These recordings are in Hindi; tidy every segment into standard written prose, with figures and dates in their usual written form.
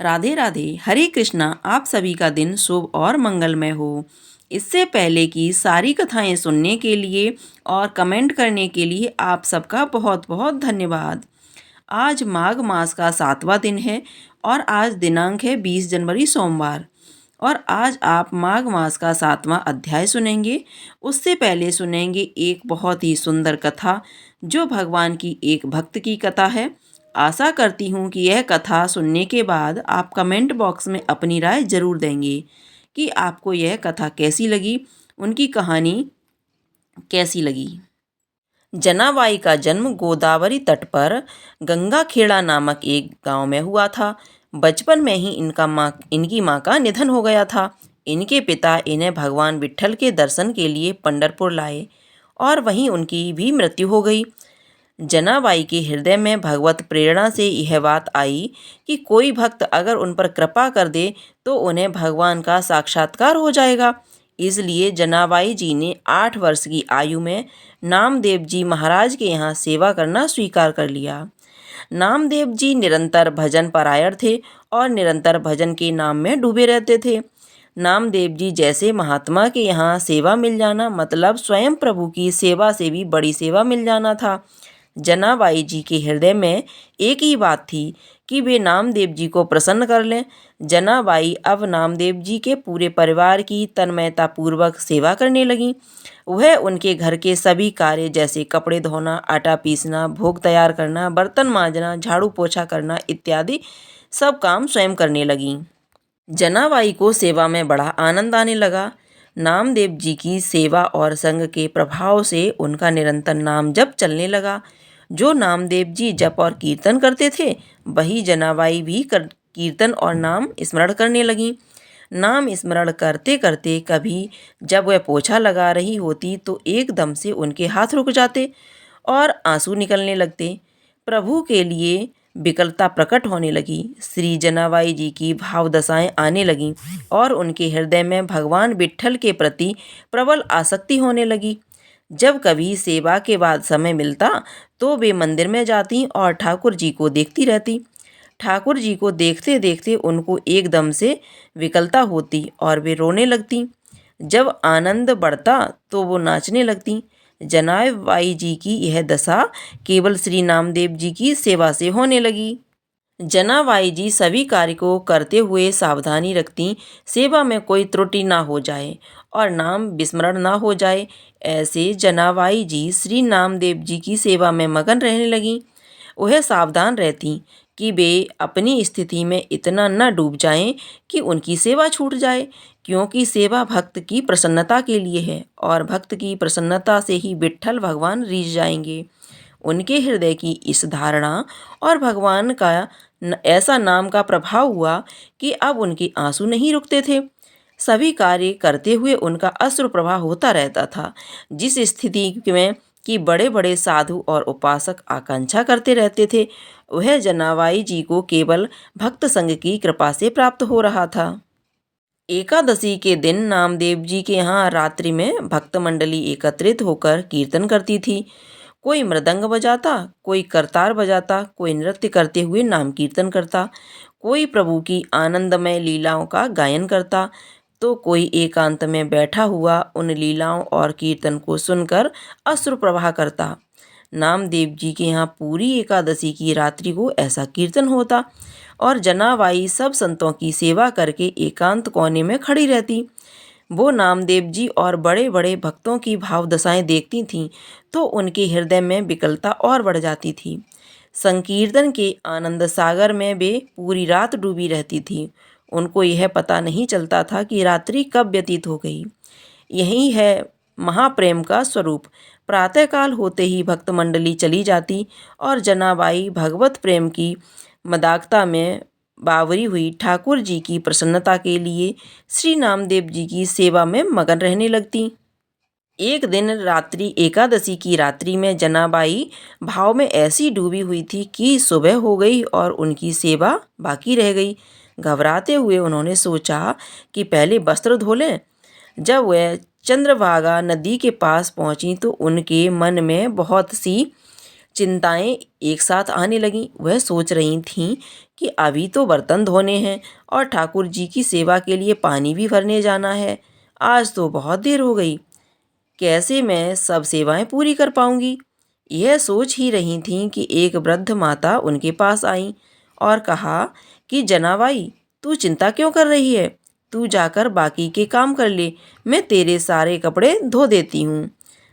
राधे राधे। हरे कृष्णा। आप सभी का दिन शुभ और मंगलमय हो। इससे पहले कि सारी कथाएं सुनने के लिए और कमेंट करने के लिए आप सबका बहुत बहुत धन्यवाद। आज माघ मास का 7वां दिन है और आज दिनांक है 20 जनवरी सोमवार। और आज आप माघ मास का 7वां अध्याय सुनेंगे। उससे पहले सुनेंगे एक बहुत ही सुंदर कथा जो भगवान की एक भक्त की कथा है। आशा करती हूँ कि यह कथा सुनने के बाद आप कमेंट बॉक्स में अपनी राय ज़रूर देंगे कि आपको यह कथा कैसी लगी, उनकी कहानी कैसी लगी। जनाबाई का जन्म गोदावरी तट पर गंगाखेड़ा नामक एक गांव में हुआ था। बचपन में ही इनकी माँ का निधन हो गया था। इनके पिता इन्हें भगवान विट्ठल के दर्शन के लिए पंढरपुर लाए और वहीं उनकी भी मृत्यु हो गई। जनाबाई के हृदय में भगवत प्रेरणा से यह बात आई कि कोई भक्त अगर उन पर कृपा कर दे तो उन्हें भगवान का साक्षात्कार हो जाएगा। इसलिए जनाबाई जी ने 8 वर्ष की आयु में नामदेव जी महाराज के यहाँ सेवा करना स्वीकार कर लिया। नामदेव जी निरंतर भजन परायण थे और निरंतर भजन के नाम में डूबे रहते थे। नामदेव जी जैसे महात्मा के यहाँ सेवा मिल जाना मतलब स्वयं प्रभु की सेवा से भी बड़ी सेवा मिल जाना था। जनाबाई जी के हृदय में एक ही बात थी कि वे नामदेव जी को प्रसन्न कर लें। जनाबाई अब नामदेव जी के पूरे परिवार की तन्मयता पूर्वक सेवा करने लगीं। वह उनके घर के सभी कार्य जैसे कपड़े धोना, आटा पीसना, भोग तैयार करना, बर्तन मांजना, झाड़ू पोछा करना इत्यादि सब काम स्वयं करने लगीं। जनाबाई को सेवा में बड़ा आनंद आने लगा। नामदेव जी की सेवा और संग के प्रभाव से उनका निरंतर नाम जप चलने लगा। जो नामदेव जी जप और कीर्तन करते थे वही जनाबाई भी कीर्तन और नाम स्मरण करने लगीं। नाम स्मरण करते करते कभी जब वह पोछा लगा रही होती तो एकदम से उनके हाथ रुक जाते और आंसू निकलने लगते। प्रभु के लिए विकलता प्रकट होने लगी। श्री जनाबाई जी की भाव दशाएं आने लगीं और उनके हृदय में भगवान विट्ठल के प्रति प्रबल आसक्ति होने लगी। जब कभी सेवा के बाद समय मिलता तो वे मंदिर में जाती और ठाकुर जी को देखती रहती। ठाकुर जी को देखते देखते उनको एकदम से विकलता होती और वे रोने लगती। जब आनंद बढ़ता तो वो नाचने लगती। जनाबाई जी की यह दशा केवल श्री नामदेव जी की सेवा से होने लगी। जनाबाई जी सभी कार्य को करते हुए सावधानी रखती, सेवा में कोई त्रुटि ना हो जाए और नाम विस्मरण ना हो जाए। ऐसे जनाबाई जी श्री नामदेव जी की सेवा में मगन रहने लगीं। वह सावधान रहती कि वे अपनी स्थिति में इतना न डूब जाएं कि उनकी सेवा छूट जाए, क्योंकि सेवा भक्त की प्रसन्नता के लिए है और भक्त की प्रसन्नता से ही विट्ठल भगवान रीझ जाएंगे। उनके हृदय की इस धारणा और भगवान का ऐसा नाम का प्रभाव हुआ कि अब उनके आंसू नहीं रुकते थे। सभी कार्य करते हुए उनका अश्रु प्रवाह होता रहता था। जिस स्थिति में कि बड़े बड़े साधु और उपासक आकांक्षा करते रहते थे वह जनाबाई जी को केवल भक्त संग की कृपा से प्राप्त हो रहा था। एकादशी के दिन नामदेव जी के यहाँ रात्रि में भक्त मंडली एकत्रित होकर कीर्तन करती थी। कोई मृदंग बजाता, कोई करतार बजाता, कोई नृत्य करते हुए नाम कीर्तन करता, कोई प्रभु की आनंदमय लीलाओं का गायन करता, तो कोई एकांत में बैठा हुआ उन लीलाओं और कीर्तन को सुनकर अश्रु प्रवाह करता। नामदेव जी के यहाँ पूरी एकादशी की रात्रि को ऐसा कीर्तन होता और जनाबाई सब संतों की सेवा करके एकांत कोने में खड़ी रहती। वो नामदेव जी और बड़े बड़े भक्तों की भाव दशाएं देखती थीं तो उनके हृदय में विकलता और बढ़ जाती थी। संकीर्तन के आनंद सागर में वे पूरी रात डूबी रहती थी। उनको यह पता नहीं चलता था कि रात्रि कब व्यतीत हो गई। यही है महाप्रेम का स्वरूप। प्रातःकाल होते ही भक्त मंडली चली जाती और जनाबाई भगवत प्रेम की मदाक्ता में बावरी हुई ठाकुर जी की प्रसन्नता के लिए श्री नामदेव जी की सेवा में मगन रहने लगती। एक दिन रात्रि एकादशी की रात्रि में जनाबाई भाव में ऐसी डूबी हुई थी कि सुबह हो गई और उनकी सेवा बाकी रह गई। घबराते हुए उन्होंने सोचा कि पहले वस्त्र धो लें। जब वह चंद्रभागा नदी के पास पहुंची तो उनके मन में बहुत सी चिंताएं एक साथ आने लगीं। वह सोच रही थीं कि अभी तो बर्तन धोने हैं और ठाकुर जी की सेवा के लिए पानी भी भरने जाना है। आज तो बहुत देर हो गई, कैसे मैं सब सेवाएं पूरी कर पाऊंगी। यह सोच ही रही थीं कि एक वृद्ध माता उनके पास आई और कहा कि जनाबाई, तू चिंता क्यों कर रही है? तू जाकर बाकी के काम कर ले, मैं तेरे सारे कपड़े धो देती हूँ।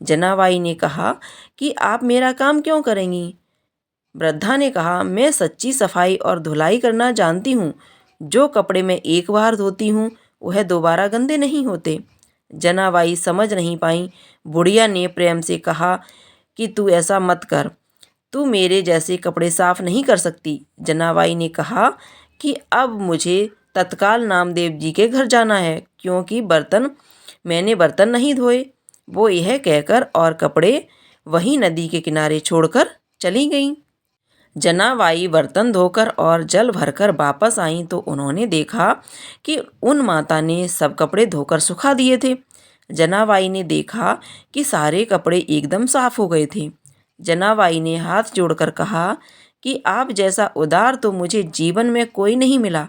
जनाबाई ने कहा कि आप मेरा काम क्यों करेंगी? वृद्धा ने कहा, मैं सच्ची सफाई और धुलाई करना जानती हूँ। जो कपड़े मैं एक बार धोती हूँ वह दोबारा गंदे नहीं होते। जनाबाई समझ नहीं पाई। बुढ़िया ने प्रेम से कहा कि तू ऐसा मत कर, तू मेरे जैसे कपड़े साफ नहीं कर सकती। जनाबाई ने कहा कि अब मुझे तत्काल नामदेव जी के घर जाना है, क्योंकि मैंने बर्तन नहीं धोए। वो यह कहकर और कपड़े वहीं नदी के किनारे छोड़कर चली गईं। जनाबाई बर्तन धोकर और जल भरकर वापस आईं तो उन्होंने देखा कि उन माता ने सब कपड़े धोकर सुखा दिए थे। जनाबाई ने देखा कि सारे कपड़े एकदम साफ हो गए थे। जनाबाई ने हाथ जोड़कर कहा कि आप जैसा उदार तो मुझे जीवन में कोई नहीं मिला।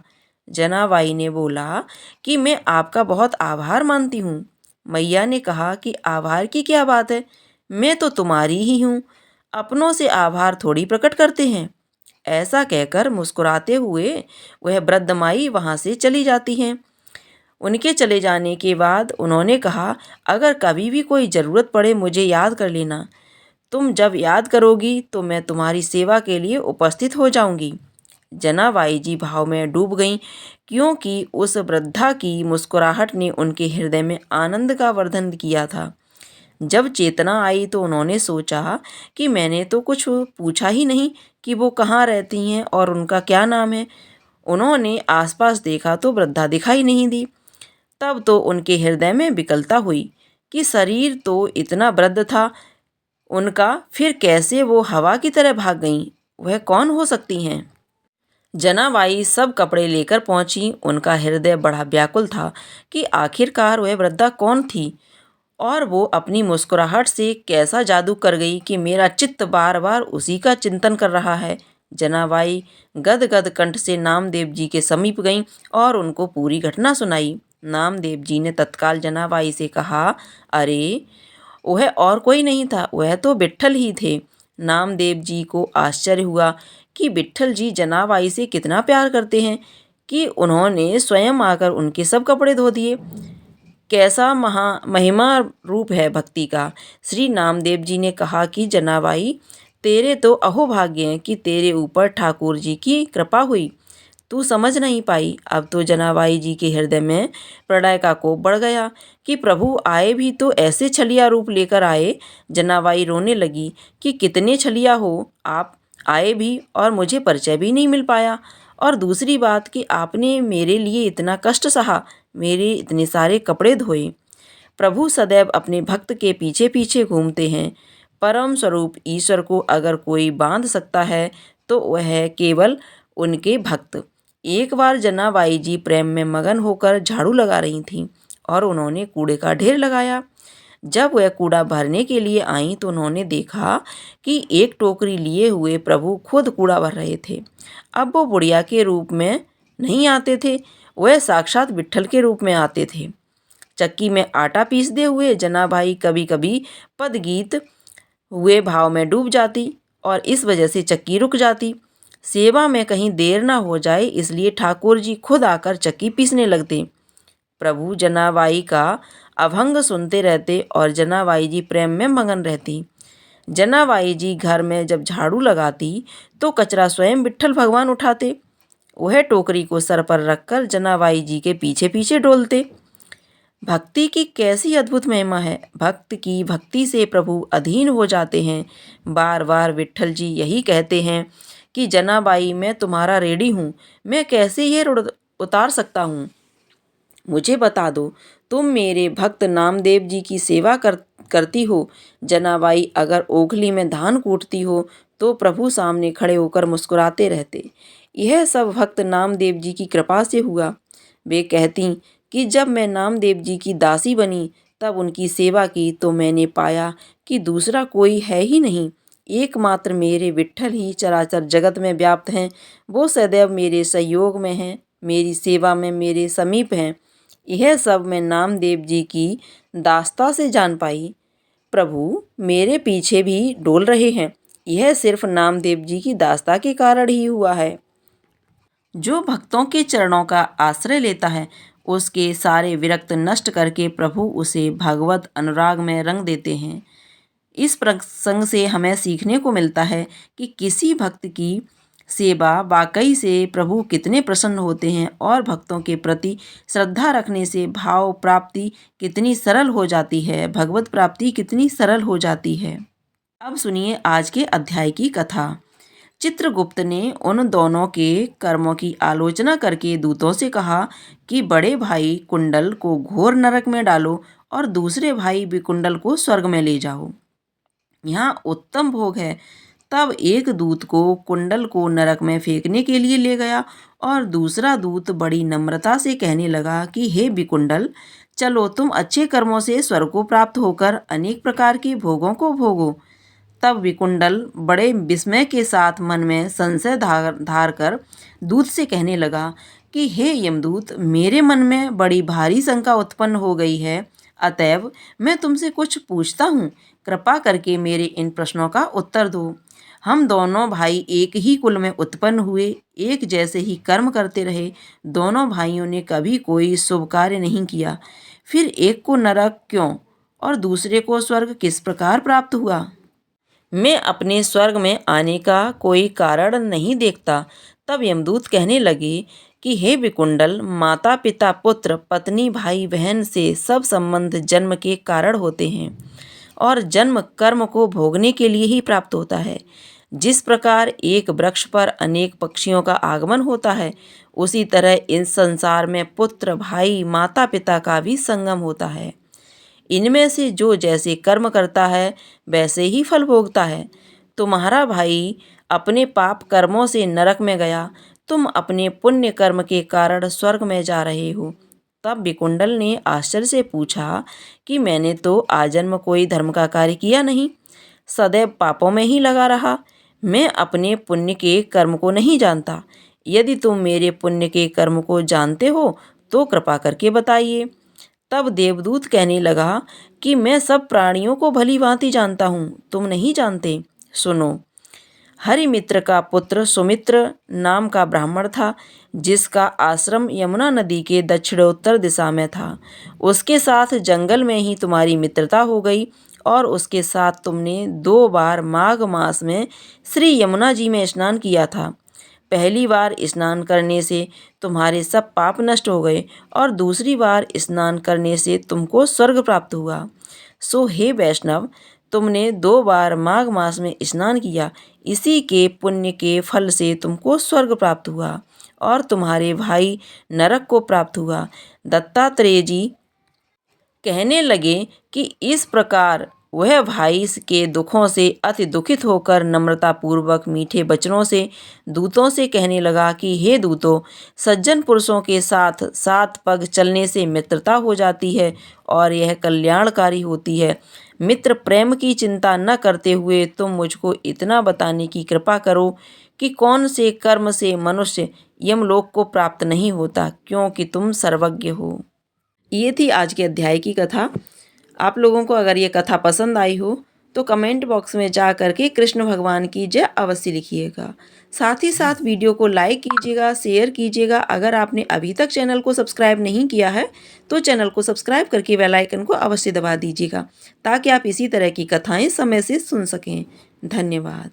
जनाबाई ने बोला कि मैं आपका बहुत आभार मानती हूँ। मैया ने कहा कि आभार की क्या बात है, मैं तो तुम्हारी ही हूँ, अपनों से आभार थोड़ी प्रकट करते हैं। ऐसा कहकर मुस्कुराते हुए वह वृद्ध माई वहाँ से चली जाती हैं। उनके चले जाने के बाद उन्होंने कहा, अगर कभी भी कोई ज़रूरत पड़े मुझे याद कर लेना। तुम जब याद करोगी तो मैं तुम्हारी सेवा के लिए उपस्थित हो जाऊंगी। जनाबाई जी भाव में डूब गईं, क्योंकि उस वृद्धा की मुस्कुराहट ने उनके हृदय में आनंद का वर्धन किया था। जब चेतना आई तो उन्होंने सोचा कि मैंने तो कुछ पूछा ही नहीं कि वो कहाँ रहती हैं और उनका क्या नाम है। उन्होंने आसपास देखा तो वृद्धा दिखाई नहीं दी। तब तो उनके हृदय में विकलता हुई कि शरीर तो इतना वृद्ध था उनका, फिर कैसे वो हवा की तरह भाग गईं? वह कौन हो सकती हैं? जनाबाई सब कपड़े लेकर पहुंची। उनका हृदय बड़ा व्याकुल था कि आखिरकार वह वृद्धा कौन थी और वो अपनी मुस्कुराहट से कैसा जादू कर गई कि मेरा चित्त बार बार उसी का चिंतन कर रहा है। जनाबाई गदगद कंठ से नामदेव जी के समीप गईं और उनको पूरी घटना सुनाई। नामदेव जी ने तत्काल जनाबाई से कहा, अरे वह और कोई नहीं था, वह तो विट्ठल ही थे। नामदेव जी को आश्चर्य हुआ कि विट्ठल जी जनाबाई से कितना प्यार करते हैं कि उन्होंने स्वयं आकर उनके सब कपड़े धो दिए। कैसा महिमा रूप है भक्ति का। श्री नामदेव जी ने कहा कि जनाबाई, तेरे तो अहोभाग्य हैं कि तेरे ऊपर ठाकुर जी की कृपा हुई। तू समझ नहीं पाई। अब तो जनाबाई जी के हृदय में प्रणय का कोप बढ़ गया कि प्रभु आए भी तो ऐसे छलिया रूप लेकर आए। जनाबाई रोने लगी कि कितने छलिया हो आप, आए भी और मुझे परिचय भी नहीं मिल पाया। और दूसरी बात कि आपने मेरे लिए इतना कष्ट सहा, मेरे इतने सारे कपड़े धोए। प्रभु सदैव अपने भक्त के पीछे पीछे घूमते हैं। परम स्वरूप ईश्वर को अगर कोई बांध सकता है तो वह है केवल उनके भक्त। एक बार जनाबाई जी प्रेम में मगन होकर झाड़ू लगा रही थीं और उन्होंने कूड़े का ढेर लगाया। जब वह कूड़ा भरने के लिए आईं तो उन्होंने देखा कि एक टोकरी लिए हुए प्रभु खुद कूड़ा भर रहे थे। अब वो बुढ़िया के रूप में नहीं आते थे, वह साक्षात विट्ठल के रूप में आते थे। चक्की में आटा पीसते हुए जनाबाई कभी कभी पदगीत हुए भाव में डूब जाती और इस वजह से चक्की रुक जाती। सेवा में कहीं देर ना हो जाए इसलिए ठाकुर जी खुद आकर चक्की पीसने लगते। प्रभु जनाबाई का अभंग सुनते रहते और जनाबाई जी प्रेम में मगन रहती। जनाबाई जी घर में जब झाड़ू लगाती तो कचरा स्वयं विट्ठल भगवान उठाते। वह टोकरी को सर पर रखकर जनाबाई जी के पीछे पीछे डोलते। भक्ति की कैसी अद्भुत महिमा है। भक्त की भक्ति से प्रभु अधीन हो जाते हैं। बार बार विट्ठल जी यही कहते हैं कि जनाबाई, मैं तुम्हारा रेडी हूँ, मैं कैसे ये ऋण उतार सकता हूँ, मुझे बता दो। तुम मेरे भक्त नामदेव जी की सेवा करती हो। जनाबाई अगर ओखली में धान कूटती हो तो प्रभु सामने खड़े होकर मुस्कुराते रहते। यह सब भक्त नामदेव जी की कृपा से हुआ। वे कहती कि जब मैं नामदेव जी की दासी बनी तब उनकी सेवा की तो मैंने पाया कि दूसरा कोई है ही नहीं। एकमात्र मेरे विट्ठल ही चराचर जगत में व्याप्त हैं। वो सदैव मेरे सहयोग में हैं, मेरी सेवा में मेरे समीप हैं। यह सब मैं नामदेव जी की दास्ता से जान पाई। प्रभु मेरे पीछे भी डोल रहे हैं। यह सिर्फ नामदेव जी की दास्ता के कारण ही हुआ है। जो भक्तों के चरणों का आश्रय लेता है, उसके सारे विरक्त नष्ट करके प्रभु उसे भगवत अनुराग में रंग देते हैं। इस प्रसंग से हमें सीखने को मिलता है कि किसी भक्त की सेवा वाकई से प्रभु कितने प्रसन्न होते हैं और भक्तों के प्रति श्रद्धा रखने से भाव प्राप्ति कितनी सरल हो जाती है, भगवत प्राप्ति कितनी सरल हो जाती है। अब सुनिए आज के अध्याय की कथा। चित्रगुप्त ने उन दोनों के कर्मों की आलोचना करके दूतों से कहा कि बड़े भाई कुंडल को घोर नरक में डालो और दूसरे भाई विकुंडल को स्वर्ग में ले जाओ। यहाँ उत्तम भोग है। तब एक दूत को कुंडल को नरक में फेंकने के लिए ले गया और दूसरा दूत बड़ी नम्रता से कहने लगा कि हे विकुंडल, चलो तुम अच्छे कर्मों से स्वर्ग को प्राप्त होकर अनेक प्रकार के भोगों को भोगो। तब विकुंडल बड़े विस्मय के साथ मन में संशय धार कर दूत से कहने लगा कि हे यमदूत, मेरे मन में बड़ी भारी शंका उत्पन्न हो गई है, अतएव मैं तुमसे कुछ पूछता हूँ। कृपा करके मेरे इन प्रश्नों का उत्तर दो। हम दोनों भाई एक ही कुल में उत्पन्न हुए, एक जैसे ही कर्म करते रहे। दोनों भाइयों ने कभी कोई शुभ कार्य नहीं किया, फिर एक को नरक क्यों और दूसरे को स्वर्ग किस प्रकार प्राप्त हुआ? मैं अपने स्वर्ग में आने का कोई कारण नहीं देखता। तब यमदूत कहने लगे कि हे विकुंडल, माता पिता पुत्र पत्नी भाई बहन से सब संबंध जन्म के कारण होते हैं और जन्म कर्म को भोगने के लिए ही प्राप्त होता है। जिस प्रकार एक वृक्ष पर अनेक पक्षियों का आगमन होता है, उसी तरह इस संसार में पुत्र भाई माता पिता का भी संगम होता है। इनमें से जो जैसे कर्म करता है वैसे ही फल भोगता है। तुम्हारा भाई अपने पाप कर्मों से नरक में गया, तुम अपने पुण्य कर्म के कारण स्वर्ग में जा रहे हो। तब विकुंडल ने आश्चर्य से पूछा कि मैंने तो आजन्म कोई धर्म का कार्य किया नहीं, सदैव पापों में ही लगा रहा। मैं अपने पुण्य के कर्म को नहीं जानता। यदि तुम मेरे पुण्य के कर्म को जानते हो तो कृपा करके बताइए। तब देवदूत कहने लगा कि मैं सब प्राणियों को भली भांति जानता हूँ, तुम नहीं जानते। सुनो, हरिमित्र का पुत्र सुमित्र नाम का ब्राह्मण था, जिसका आश्रम यमुना नदी के दक्षिणोत्तर दिशा में था। उसके साथ जंगल में ही तुम्हारी मित्रता हो गई और उसके साथ तुमने 2 बार माघ मास में श्री यमुना जी में स्नान किया था। पहली बार स्नान करने से तुम्हारे सब पाप नष्ट हो गए और दूसरी बार स्नान करने से तुमको स्वर्ग प्राप्त हुआ। सो हे वैष्णव, तुमने 2 बार माघ मास में स्नान किया, इसी के पुण्य के फल से तुमको स्वर्ग प्राप्त हुआ और तुम्हारे भाई नरक को प्राप्त हुआ। दत्तात्रेय जी कहने लगे कि इस प्रकार वह भाई के दुखों से अति दुखित होकर नम्रता पूर्वक मीठे वचनों से दूतों से कहने लगा कि हे दूतों, सज्जन पुरुषों के साथ 7 पग चलने से मित्रता हो जाती है और यह कल्याणकारी होती है। मित्र प्रेम की चिंता न करते हुए तुम मुझको इतना बताने की कृपा करो कि कौन से कर्म से मनुष्य यमलोक को प्राप्त नहीं होता, क्योंकि तुम सर्वज्ञ हो। ये थी आज के अध्याय की कथा। आप लोगों को अगर ये कथा पसंद आई हो तो कमेंट बॉक्स में जा कर के कृष्ण भगवान की जय अवश्य लिखिएगा। साथ ही साथ वीडियो को लाइक कीजिएगा, शेयर कीजिएगा। अगर आपने अभी तक चैनल को सब्सक्राइब नहीं किया है तो चैनल को सब्सक्राइब करके बेल आइकन को अवश्य दबा दीजिएगा, ताकि आप इसी तरह की कथाएं समय से सुन सकें। धन्यवाद।